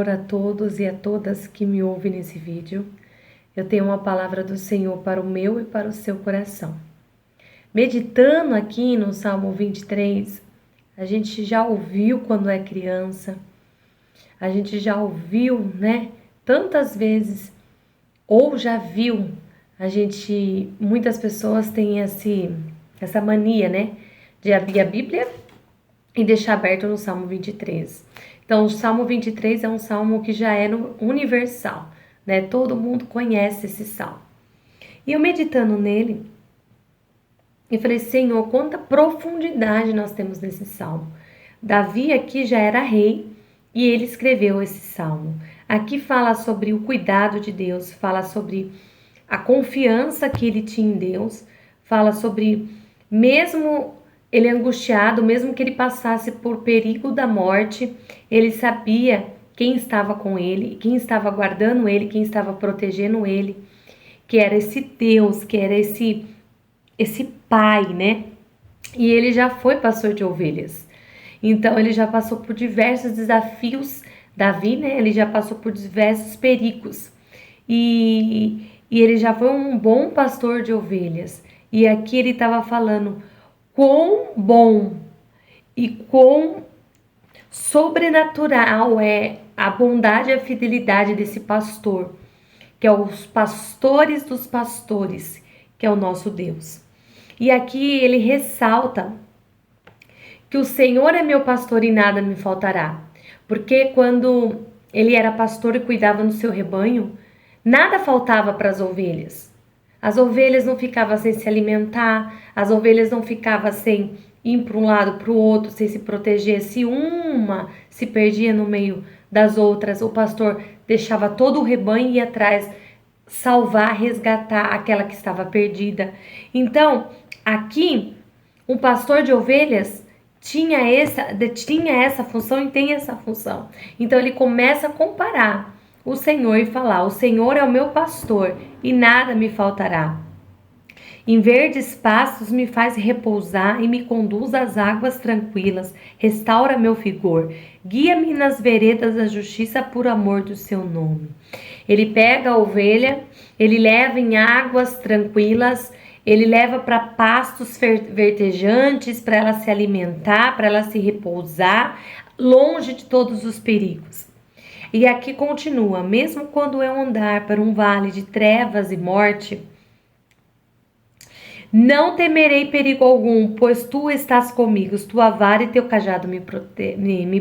Senhor a todos e a todas que me ouvem nesse vídeo. Eu tenho uma palavra do Senhor para o meu e para o seu coração. Meditando aqui no Salmo 23, a gente já ouviu quando é criança, a gente já ouviu, né, tantas vezes, ou já viu, muitas pessoas têm essa mania, né, de abrir a Bíblia e deixar aberto no Salmo 23. Então, o Salmo 23 é um salmo que já é universal, né? Todo mundo conhece esse salmo. E eu meditando nele, eu falei, Senhor, quanta profundidade nós temos nesse salmo. Davi aqui já era rei e ele escreveu esse salmo. Aqui fala sobre o cuidado de Deus, fala sobre a confiança que ele tinha em Deus, fala sobre, mesmo ele angustiado, mesmo que ele passasse por perigo da morte, ele sabia quem estava com ele, quem estava guardando ele, quem estava protegendo ele, que era esse Deus, que era esse pai, né? E ele já foi pastor de ovelhas. Então ele já passou por diversos desafios, Davi, né? Ele já passou por diversos perigos. E ele já foi um bom pastor de ovelhas. E aqui ele estava falando quão bom e quão sobrenatural é a bondade e a fidelidade desse pastor, que é os pastores dos pastores, que é o nosso Deus. E aqui ele ressalta que o Senhor é meu pastor e nada me faltará. Porque quando ele era pastor e cuidava do seu rebanho, nada faltava para as ovelhas. As ovelhas não ficavam sem se alimentar, as ovelhas não ficavam sem ir para um lado para o outro, sem se proteger. Se uma se perdia no meio das outras, o pastor deixava todo o rebanho e ia atrás salvar, resgatar aquela que estava perdida. Então, aqui, um pastor de ovelhas tinha essa função e tem essa função. Então, ele começa a comparar o Senhor e falar: o Senhor é o meu pastor e nada me faltará. Em verdes pastos me faz repousar e me conduz às águas tranquilas, restaura meu vigor, guia-me nas veredas da justiça por amor do seu nome. Ele pega a ovelha, ele leva em águas tranquilas, ele leva para pastos verdejantes, para ela se alimentar, para ela se repousar, longe de todos os perigos. E aqui continua: mesmo quando eu andar por um vale de trevas e morte, não temerei perigo algum, pois tu estás comigo, tua vara e teu cajado me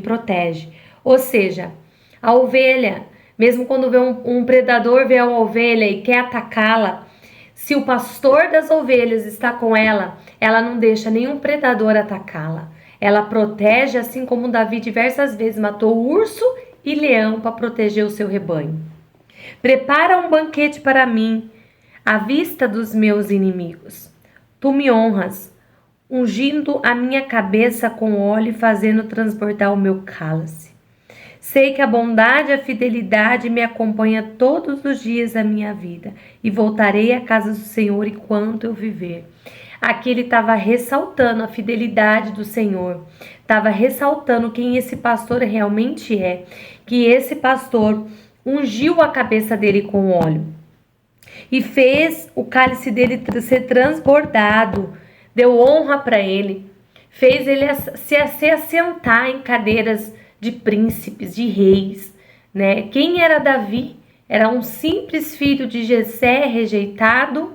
protege. Ou seja, a ovelha, mesmo quando vê um predador vê a ovelha e quer atacá-la, se o pastor das ovelhas está com ela, ela não deixa nenhum predador atacá-la. Ela protege, assim como Davi diversas vezes matou urso e leão para proteger o seu rebanho. Prepara um banquete para mim, à vista dos meus inimigos. Tu me honras, ungindo a minha cabeça com óleo e fazendo transbordar o meu cálice. Sei que a bondade e a fidelidade me acompanham todos os dias da minha vida e voltarei à casa do Senhor enquanto eu viver. Aqui ele estava ressaltando a fidelidade do Senhor, estava ressaltando quem esse pastor realmente é, que esse pastor ungiu a cabeça dele com óleo e fez o cálice dele ser transbordado, deu honra para ele, fez ele se assentar em cadeiras de príncipes, de reis, né? Quem era Davi? Era um simples filho de Jessé, rejeitado,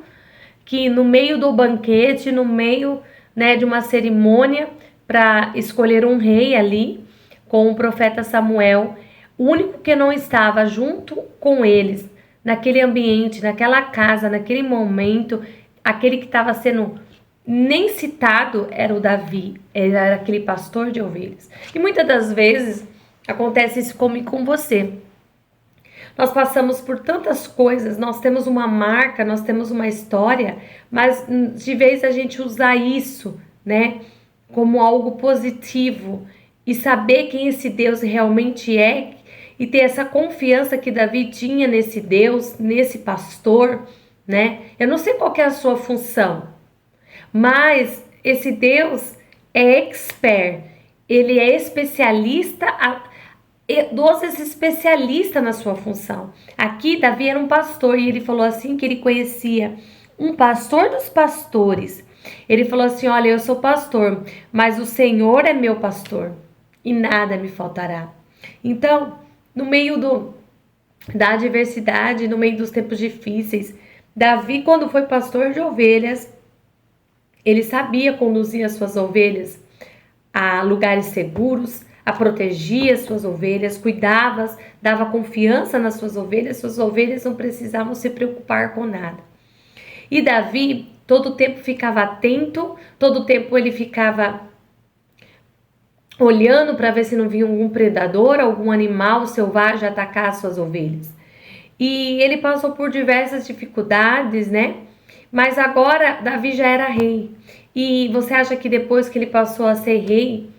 que no meio do banquete, no meio, né, de uma cerimônia para escolher um rei ali, com o profeta Samuel, o único que não estava junto com eles, naquele ambiente, naquela casa, naquele momento, aquele que estava sendo nem citado era o Davi, era aquele pastor de ovelhas. E muitas das vezes acontece isso comigo e com você. Nós passamos por tantas coisas, nós temos uma marca, nós temos uma história, mas de vez a gente usar isso, né, como algo positivo e saber quem esse Deus realmente é e ter essa confiança que Davi tinha nesse Deus, nesse pastor, né? Eu não sei qual que é a sua função, mas esse Deus é expert, ele é especialista dos especialistas na sua função. Aqui, Davi era um pastor e ele falou assim que ele conhecia um pastor dos pastores. Ele falou assim, olha, eu sou pastor, mas o Senhor é meu pastor e nada me faltará. Então, no meio da adversidade, no meio dos tempos difíceis, Davi, quando foi pastor de ovelhas, ele sabia conduzir as suas ovelhas a lugares seguros, a proteger as suas ovelhas, cuidava, dava confiança nas suas ovelhas não precisavam se preocupar com nada. E Davi, todo o tempo ficava atento, todo o tempo ele ficava olhando para ver se não vinha algum predador, algum animal selvagem atacar as suas ovelhas. E ele passou por diversas dificuldades, né? Mas agora Davi já era rei. E você acha que depois que ele passou a ser rei,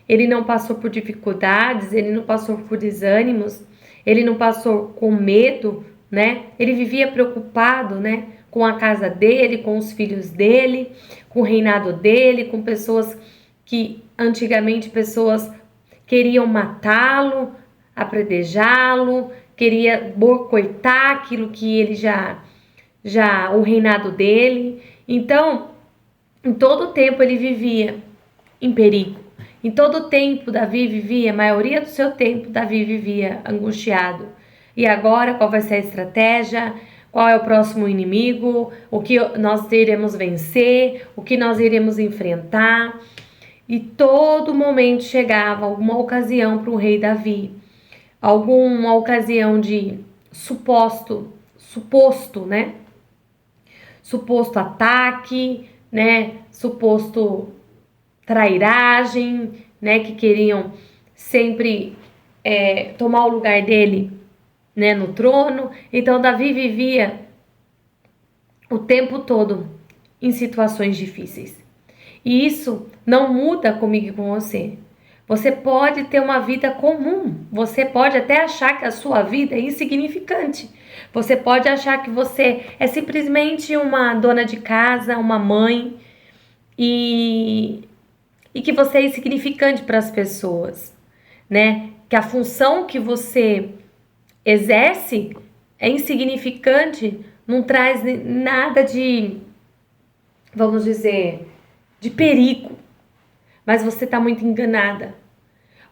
ele não passou por dificuldades, ele não passou por desânimos, ele não passou com medo, né? Ele vivia preocupado, né? Com a casa dele, com os filhos dele, com o reinado dele, com pessoas que antigamente pessoas queriam matá-lo, apredejá-lo, queria boicotar aquilo que ele já o reinado dele. Então, em todo tempo ele vivia em perigo. Em todo tempo Davi vivia, a maioria do seu tempo Davi vivia angustiado. E agora qual vai ser a estratégia? Qual é o próximo inimigo? O que nós iremos vencer? O que nós iremos enfrentar? E todo momento chegava alguma ocasião para o rei Davi, alguma ocasião de suposto ataque, né? Suposto trairagem, né? Que queriam sempre tomar o lugar dele, né? No trono. Então Davi vivia o tempo todo em situações difíceis. E isso não muda comigo e com você. Você pode ter uma vida comum. Você pode até achar que a sua vida é insignificante. Você pode achar que você é simplesmente uma dona de casa, uma mãe, e que você é insignificante para as pessoas, né? Que a função que você exerce é insignificante, não traz nada de, vamos dizer, de perigo, mas você está muito enganada,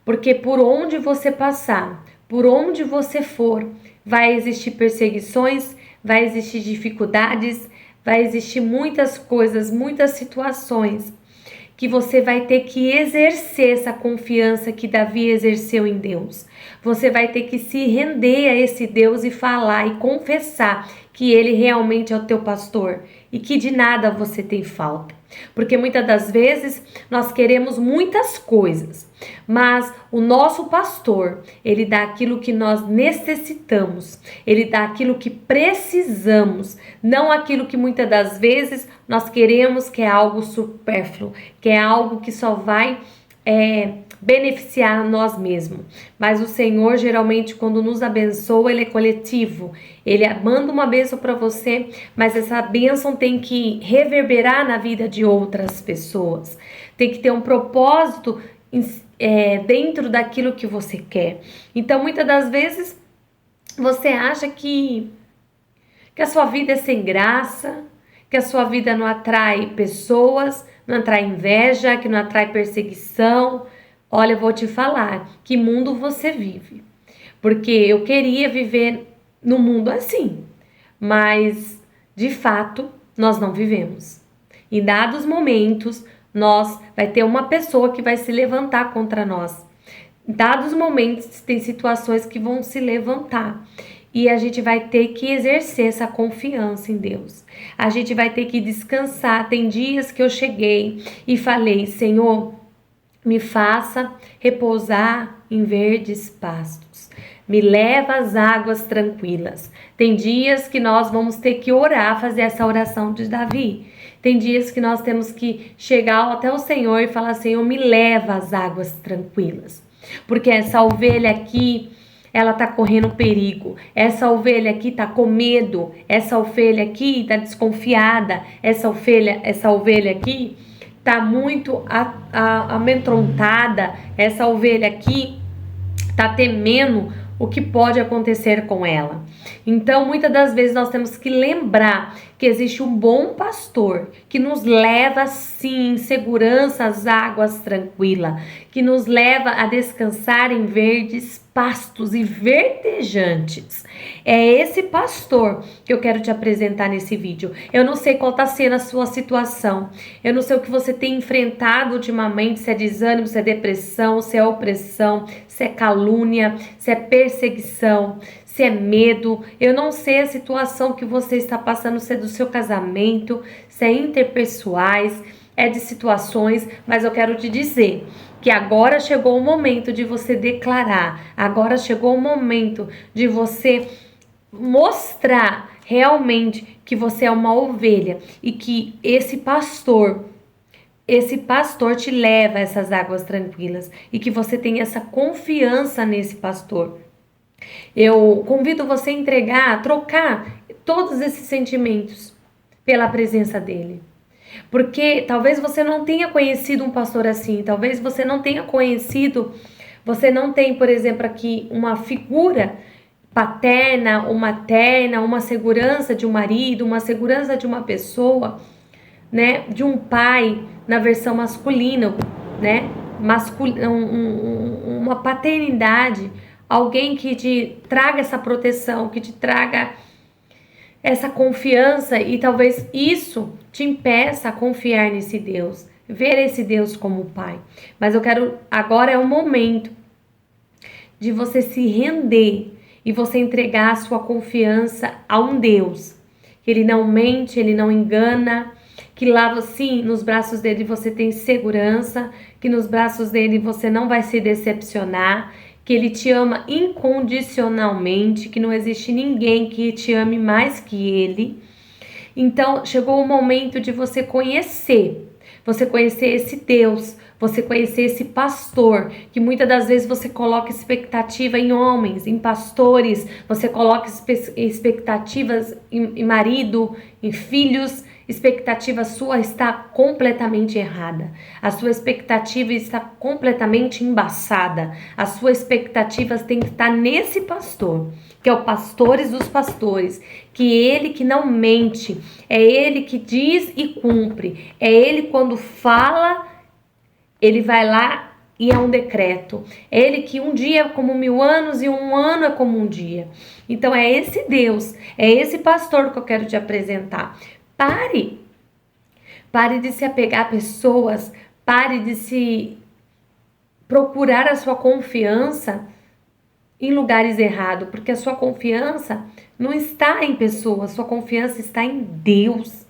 porque por onde você passar, por onde você for, vai existir perseguições, vai existir dificuldades, vai existir muitas coisas, muitas situações que você vai ter que exercer essa confiança que Davi exerceu em Deus. Você vai ter que se render a esse Deus e falar e confessar que Ele realmente é o teu pastor e que de nada você tem falta. Porque muitas das vezes nós queremos muitas coisas, mas o nosso pastor, ele dá aquilo que nós necessitamos, ele dá aquilo que precisamos, não aquilo que muitas das vezes nós queremos, que é algo supérfluo, que é algo que só vai beneficiar nós mesmos. Mas o Senhor, geralmente, quando nos abençoa, Ele é coletivo. Ele manda uma bênção para você, mas essa bênção tem que reverberar na vida de outras pessoas. Tem que ter um propósito dentro daquilo que você quer. Então, muitas das vezes, você acha que a sua vida é sem graça, que a sua vida não atrai pessoas, não atrai inveja, que não atrai perseguição. Olha, eu vou te falar, que mundo você vive? Porque eu queria viver no mundo assim, mas de fato nós não vivemos. Em dados momentos, vai ter uma pessoa que vai se levantar contra nós. Em dados momentos, tem situações que vão se levantar. E a gente vai ter que exercer essa confiança em Deus. A gente vai ter que descansar. Tem dias que eu cheguei e falei, Senhor, me faça repousar em verdes pastos. Me leva às águas tranquilas. Tem dias que nós vamos ter que orar, fazer essa oração de Davi. Tem dias que nós temos que chegar até o Senhor e falar, Senhor, me leva às águas tranquilas. Porque essa ovelha aqui, ela tá correndo perigo. Essa ovelha aqui tá com medo. Essa ovelha aqui tá desconfiada. Essa ovelha aqui tá muito amedrontada. Essa ovelha aqui está temendo o que pode acontecer com ela. Então, muitas das vezes nós temos que lembrar que existe um bom pastor que nos leva, sim, em segurança às águas tranquilas, que nos leva a descansar em verdes pastos e verdejantes. É esse pastor que eu quero te apresentar nesse vídeo. Eu não sei qual está sendo a sua situação. Eu não sei o que você tem enfrentado ultimamente, se é desânimo, se é depressão, se é opressão, se é calúnia, se é perseguição, se é medo. Eu não sei a situação que você está passando, se é do seu casamento, se é interpessoais, é de situações, mas eu quero te dizer que agora chegou o momento de você declarar, agora chegou o momento de você mostrar realmente que você é uma ovelha e que esse pastor te leva a essas águas tranquilas e que você tem essa confiança nesse pastor. Eu convido você a entregar, a trocar todos esses sentimentos pela presença dele. Porque talvez você não tenha conhecido um pastor assim, talvez você não tenha conhecido, você não tem, por exemplo, aqui uma figura paterna ou materna, uma segurança de um marido, uma segurança de uma pessoa, né, de um pai na versão masculina, né, uma paternidade, alguém que te traga essa proteção, que te traga essa confiança, e talvez isso te impeça a confiar nesse Deus, ver esse Deus como Pai. Mas agora é o momento de você se render e você entregar a sua confiança a um Deus, que Ele não mente, Ele não engana, que lá sim, nos braços dele você tem segurança, que nos braços dele você não vai se decepcionar, que ele te ama incondicionalmente, que não existe ninguém que te ame mais que ele. Então, chegou o momento de você conhecer esse Deus, você conhecer esse pastor, que muitas das vezes você coloca expectativa em homens, em pastores, você coloca expectativas em marido, em filhos. Expectativa sua está completamente errada. A sua expectativa está completamente embaçada. As suas expectativas têm que estar nesse pastor, que é o pastores dos pastores, que ele que não mente, é ele que diz e cumpre, é ele quando fala, ele vai lá e é um decreto, é ele que um dia é como 1000 anos e um ano é como um dia. Então é esse Deus, é esse pastor que eu quero te apresentar. Pare de se apegar a pessoas, pare de se procurar a sua confiança em lugares errados, porque a sua confiança não está em pessoas, sua confiança está em Deus,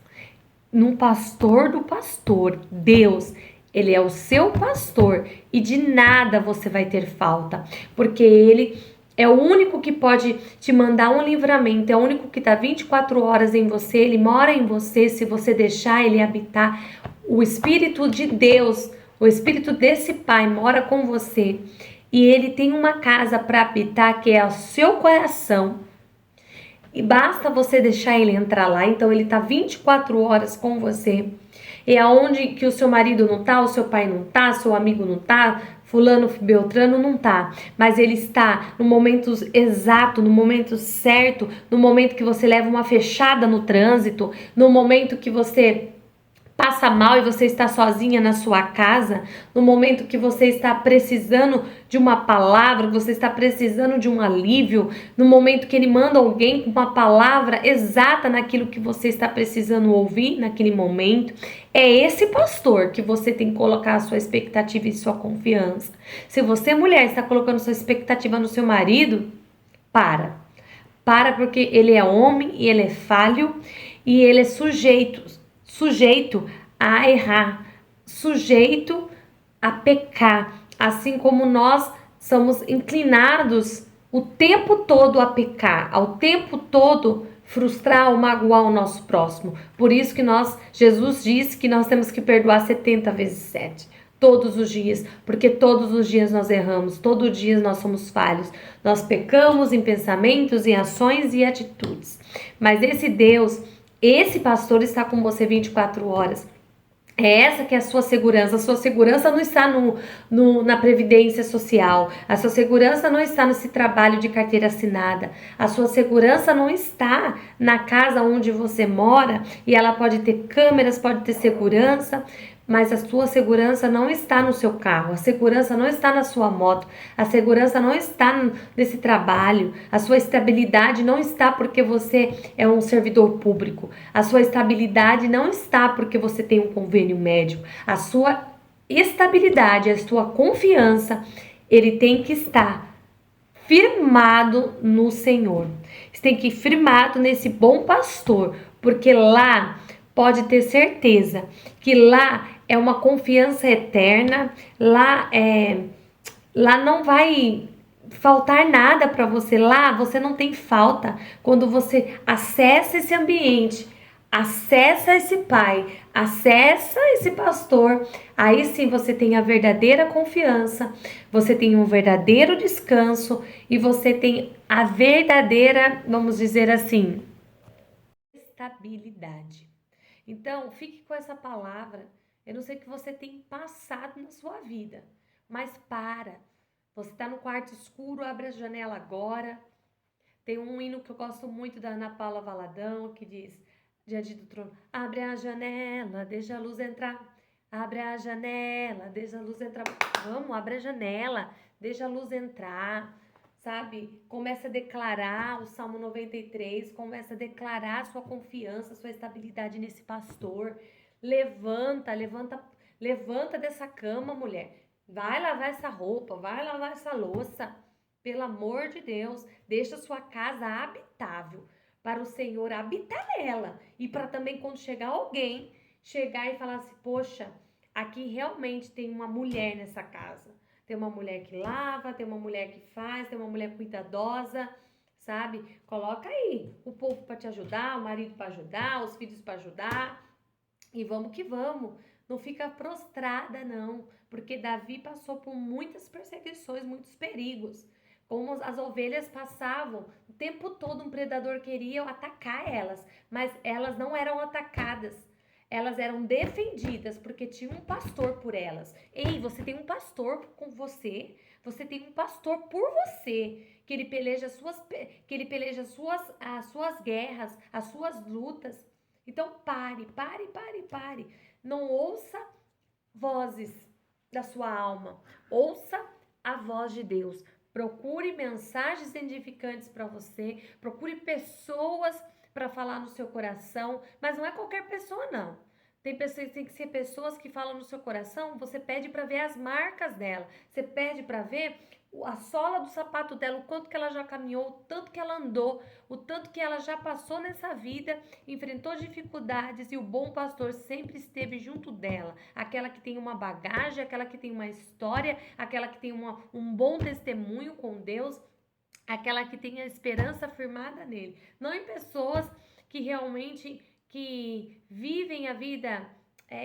num pastor do pastor. Deus, ele é o seu pastor e de nada você vai ter falta, porque ele é o único que pode te mandar um livramento, é o único que está 24 horas em você, ele mora em você, se você deixar ele habitar. O Espírito de Deus, o Espírito desse Pai mora com você e ele tem uma casa para habitar que é o seu coração. E basta você deixar ele entrar lá, então ele está 24 horas com você. E aonde que o seu marido não tá, o seu pai não tá, seu amigo não tá, fulano, beltrano não tá, mas ele está no momento exato, no momento certo, no momento que você leva uma fechada no trânsito, no momento que você passa mal e você está sozinha na sua casa, no momento que você está precisando de uma palavra, você está precisando de um alívio, no momento que ele manda alguém com uma palavra exata naquilo que você está precisando ouvir naquele momento. É esse pastor que você tem que colocar a sua expectativa e sua confiança. Se você, mulher, está colocando sua expectativa no seu marido, para porque ele é homem e ele é falho e ele é sujeito a errar, sujeito a pecar, assim como nós somos inclinados o tempo todo a pecar, ao tempo todo frustrar ou magoar o nosso próximo. Por isso que Jesus disse que nós temos que perdoar 70 vezes 7. Todos os dias, porque todos os dias nós erramos, todo dia nós somos falhos, nós pecamos em pensamentos, em ações e atitudes. Mas esse Deus, esse pastor está com você 24 horas. É essa que é a sua segurança. A sua segurança não está na previdência social. A sua segurança não está nesse trabalho de carteira assinada. A sua segurança não está na casa onde você mora e ela pode ter câmeras, pode ter segurança, mas a sua segurança não está no seu carro. A segurança não está na sua moto. A segurança não está nesse trabalho. A sua estabilidade não está porque você é um servidor público. A sua estabilidade não está porque você tem um convênio médico. A sua estabilidade, a sua confiança, ele tem que estar firmado no Senhor. Você tem que ir firmado nesse bom pastor, porque lá pode ter certeza que lá é uma confiança eterna, lá não vai faltar nada para você. Lá você não tem falta. Quando você acessa esse ambiente, acessa esse pai, acessa esse pastor, aí sim você tem a verdadeira confiança, você tem um verdadeiro descanso e você tem a verdadeira, vamos dizer assim, estabilidade. Então, fique com essa palavra. Eu não sei o que você tem passado na sua vida, mas para. Você está no quarto escuro, abre a janela agora. Tem um hino que eu gosto muito da Ana Paula Valadão, que diz, diante do trono, abre a janela, deixa a luz entrar. Abre a janela, deixa a luz entrar. Vamos, abre a janela, deixa a luz entrar. Sabe? Começa a declarar o Salmo 93, começa a declarar a sua confiança, a sua estabilidade nesse pastor. Levanta, levanta, levanta dessa cama, mulher. Vai lavar essa roupa, vai lavar essa louça. Pelo amor de Deus, deixa sua casa habitável para o Senhor habitar nela. E para também quando chegar alguém, chegar e falar assim, poxa, aqui realmente tem uma mulher nessa casa. Tem uma mulher que lava, tem uma mulher que faz, tem uma mulher cuidadosa, sabe? Coloca aí o povo para te ajudar, o marido para ajudar, os filhos para ajudar. E vamos que vamos. Não fica prostrada, não. Porque Davi passou por muitas perseguições, muitos perigos. Como as ovelhas passavam, o tempo todo um predador queria atacar elas, mas elas não eram atacadas. Elas eram defendidas porque tinha um pastor por elas. Ei, você tem um pastor com você. Você tem um pastor por você, que ele peleja as suas guerras, as suas lutas. Então pare, pare, pare, pare. Não ouça vozes da sua alma. Ouça a voz de Deus. Procure mensagens edificantes para você. Procure pessoas para falar no seu coração. Mas não é qualquer pessoa, não. Tem que ser pessoas que falam no seu coração. Você pede para ver as marcas dela. Você pede para ver a sola do sapato dela, o quanto que ela já caminhou, o tanto que ela andou, o tanto que ela já passou nessa vida, enfrentou dificuldades e o bom pastor sempre esteve junto dela. Aquela que tem uma bagagem, aquela que tem uma história, aquela que tem um bom testemunho com Deus, aquela que tem a esperança firmada nele. Não em pessoas que realmente que vivem a vida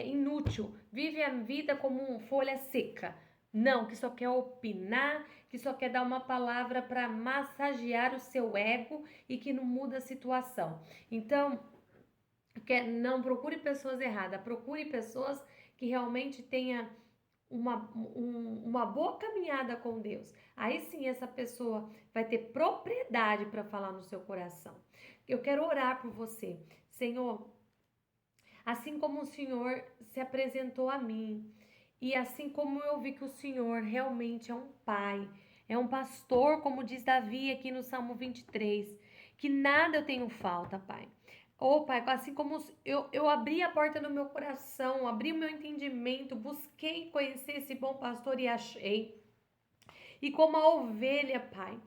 inútil, vivem a vida como folha seca. Não, que só quer opinar, que só quer dar uma palavra para massagear o seu ego e que não muda a situação. Então, não procure pessoas erradas, procure pessoas que realmente tenham uma boa caminhada com Deus. Aí sim essa pessoa vai ter propriedade para falar no seu coração. Eu quero orar por você. Senhor, assim como o Senhor se apresentou a mim, e assim como eu vi que o Senhor realmente é um pai, é um pastor, como diz Davi aqui no Salmo 23, que nada eu tenho falta, Pai. Ô, Pai, assim como eu abri a porta do meu coração, abri o meu entendimento, busquei conhecer esse bom pastor e achei. E como a ovelha, Pai,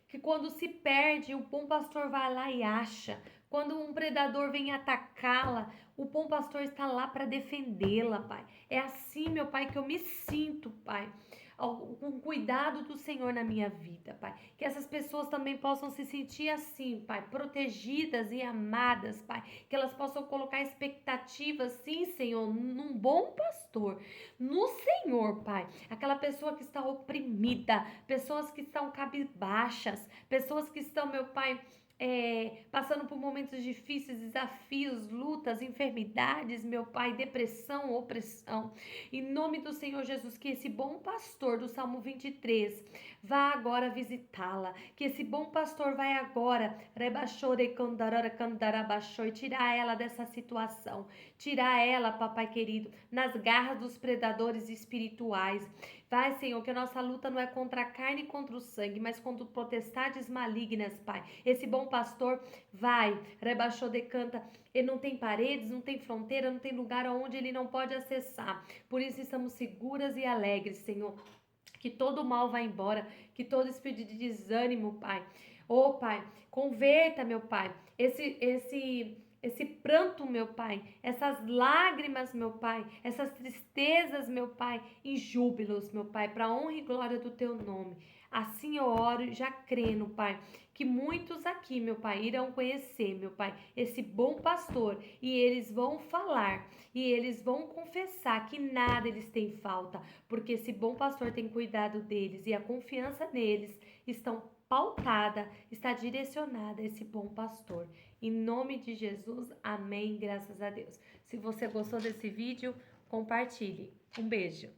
que quando se perde, o bom pastor vai lá e acha. Quando um predador vem atacá-la, o bom pastor está lá para defendê-la, Pai. É assim, meu Pai, que eu me sinto, Pai, com cuidado do Senhor na minha vida, Pai. Que essas pessoas também possam se sentir assim, Pai, protegidas e amadas, Pai. Que elas possam colocar expectativas, sim, Senhor, num bom pastor, no Senhor, Pai. Aquela pessoa que está oprimida, pessoas que estão cabisbaixas, pessoas que estão, meu Pai, passando por momentos difíceis, desafios, lutas, enfermidades, meu Pai, depressão, opressão. Em nome do Senhor Jesus, que esse bom pastor do Salmo 23 vá agora visitá-la. Que esse bom pastor vai agora, e tirar ela dessa situação. Tirar ela, papai querido, nas garras dos predadores espirituais. Vai, Senhor, que a nossa luta não é contra a carne e contra o sangue, mas contra potestades malignas, Pai. Esse bom pastor vai, rebaixou decanta, ele não tem paredes, não tem fronteira, não tem lugar aonde ele não pode acessar. Por isso estamos seguras e alegres, Senhor. Que todo mal vá embora, que todo espírito de desânimo, Pai. Ô, Pai, converta, meu Pai, esse pranto, meu Pai, essas lágrimas, meu Pai, essas tristezas, meu Pai, em júbilos, meu Pai, para honra e glória do teu nome. Assim eu oro, já crendo, Pai, que muitos aqui, meu Pai, irão conhecer, meu Pai, esse bom pastor, e eles vão falar, e eles vão confessar que nada eles têm falta, porque esse bom pastor tem cuidado deles e a confiança neles estão pautada, está direcionada a esse bom pastor. Em nome de Jesus, amém, graças a Deus. Se você gostou desse vídeo, compartilhe. Um beijo.